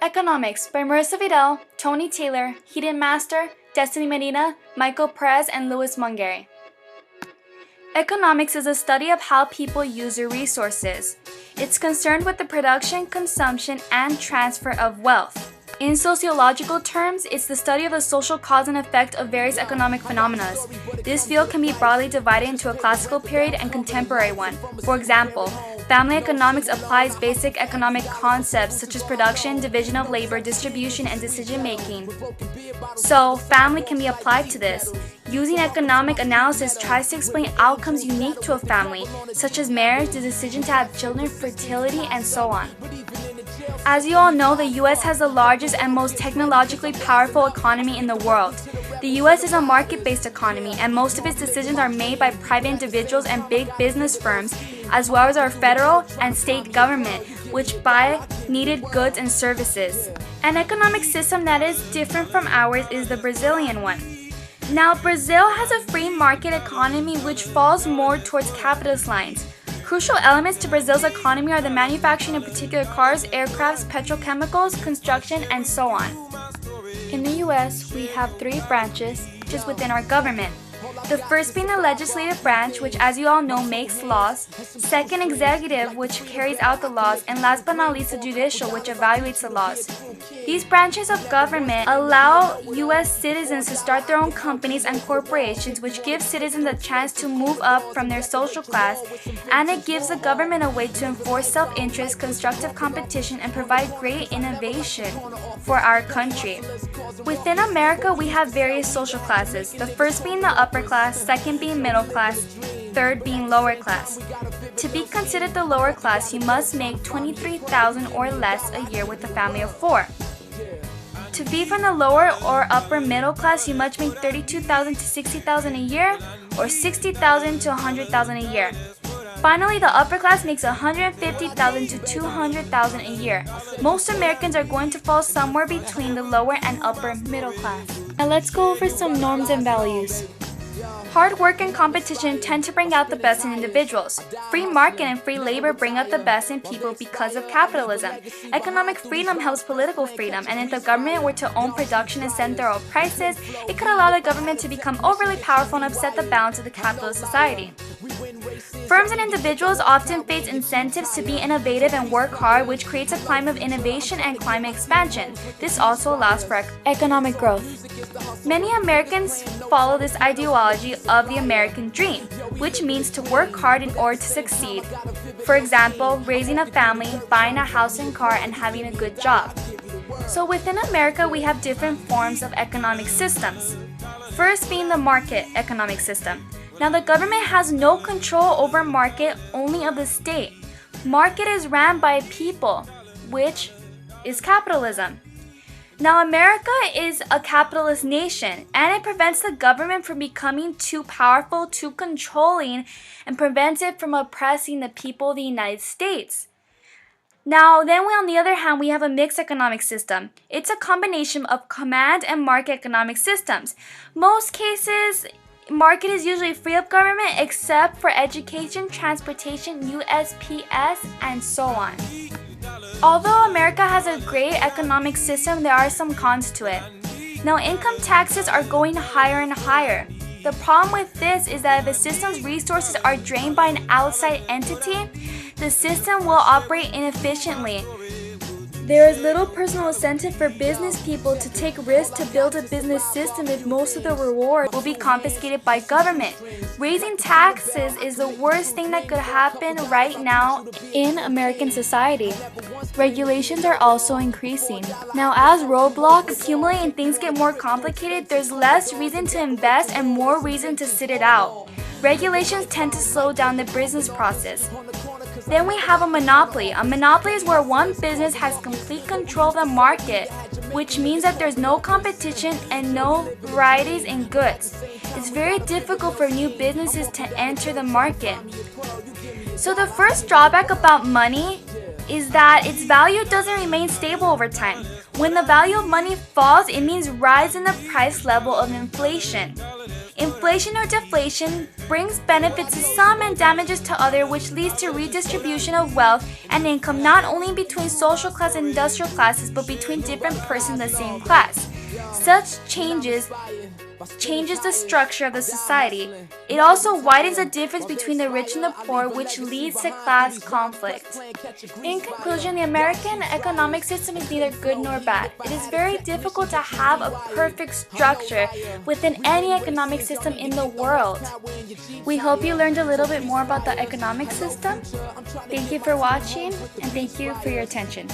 Economics by Marisa Vidal, Tony Taylor, Hidden Master, Destiny Medina, Michael Perez, and Louis Mungeri. Economics is a study of how people use their resources. It's concerned with the production, consumption, and transfer of wealth. In sociological terms, it's the study of the social cause and effect of various economic phenomena. This field can be broadly divided into a classical period and contemporary one. For example, family economics applies basic economic concepts such as production, division of labor, distribution, and decision-making. So, family can be applied to this. Using economic analysis tries to explain outcomes unique to a family, such as marriage, the decision to have children, fertility, and so on. As you all know, the US has the largest and most technologically powerful economy in the world. The US is a market-based economy, and most of its decisions are made by private individuals and big business firms, as well as our federal and state government, which buy needed goods and services. An economic system that is different from ours is the Brazilian one. Now, Brazil has a free market economy which falls more towards capitalist lines. Crucial elements to Brazil's economy are the manufacturing of particular cars, aircrafts, petrochemicals, construction, and so on. In the US, we have three branches, which is within our government. The first being the legislative branch, which as you all know makes laws. Second, executive, which carries out the laws. And last but not least, the judicial, which evaluates the laws. These branches of government allow US citizens to start their own companies and corporations, which gives citizens a chance to move up from their social class, and it gives the government a way to enforce self-interest, constructive competition, and provide great innovation for our country. Within America, we have various social classes, the first being the upper class, second being middle class, third being lower class. To be considered the lower class, you must make $23,000 or less a year with a family of 4. To be from the lower or upper middle class, you must make $32,000 to $60,000 a year, or $60,000 to $100,000 a year. Finally, the upper class makes $150,000 to $200,000 a year. Most Americans are going to fall somewhere between the lower and upper middle class. Now let's go over some norms and values. Hard work and competition tend to bring out the best in individuals. Free market and free labor bring out the best in people because of capitalism. Economic freedom helps political freedom, and if the government were to own production and set their own prices, it could allow the government to become overly powerful and upset the balance of the capitalist society. Firms and individuals often face incentives to be innovative and work hard, which creates a climate of innovation and climate expansion. This also allows for economic growth. Many Americans follow this ideology of the American dream, which means to work hard in order to succeed. For example, raising a family, buying a house and car, and having a good job. So within America, we have different forms of economic systems. First being the market economic system. Now, the government has no control over market, only of the state. Market is ran by people, which is capitalism. Now, America is a capitalist nation, and it prevents the government from becoming too powerful, too controlling, and prevents it from oppressing the people of the United States. Now, then on the other hand, we have a mixed economic system. It's a combination of command and market economic systems. Most cases, market is usually free of government except for education, transportation, USPS, and so on. Although America has a great economic system, there are some cons to it. Now, income taxes are going higher and higher. The problem with this is that if the system's resources are drained by an outside entity, the system will operate inefficiently. There is little personal incentive for business people to take risks to build a business system if most of the reward will be confiscated by government. Raising taxes is the worst thing that could happen right now in American society. Regulations are also increasing. Now, as roadblocks accumulate and things get more complicated, there's less reason to invest and more reason to sit it out. Regulations tend to slow down the business process. Then we have a monopoly. A monopoly is where one business has complete control of the market, which means that there's no competition and no varieties in goods. It's very difficult for new businesses to enter the market. So the first drawback about money is that its value doesn't remain stable over time. When the value of money falls, it means rise in the price level of inflation. Inflation or deflation brings benefits to some and damages to others, which leads to redistribution of wealth and income not only between social class and industrial classes, but between different persons in the same class. Such changes the structure of the society. It also widens the difference between the rich and the poor, which leads to class conflict. In conclusion, the American economic system is neither good nor bad. It is very difficult to have a perfect structure within any economic system in the world. We hope you learned a little bit more about the economic system. Thank you for watching, and thank you for your attention.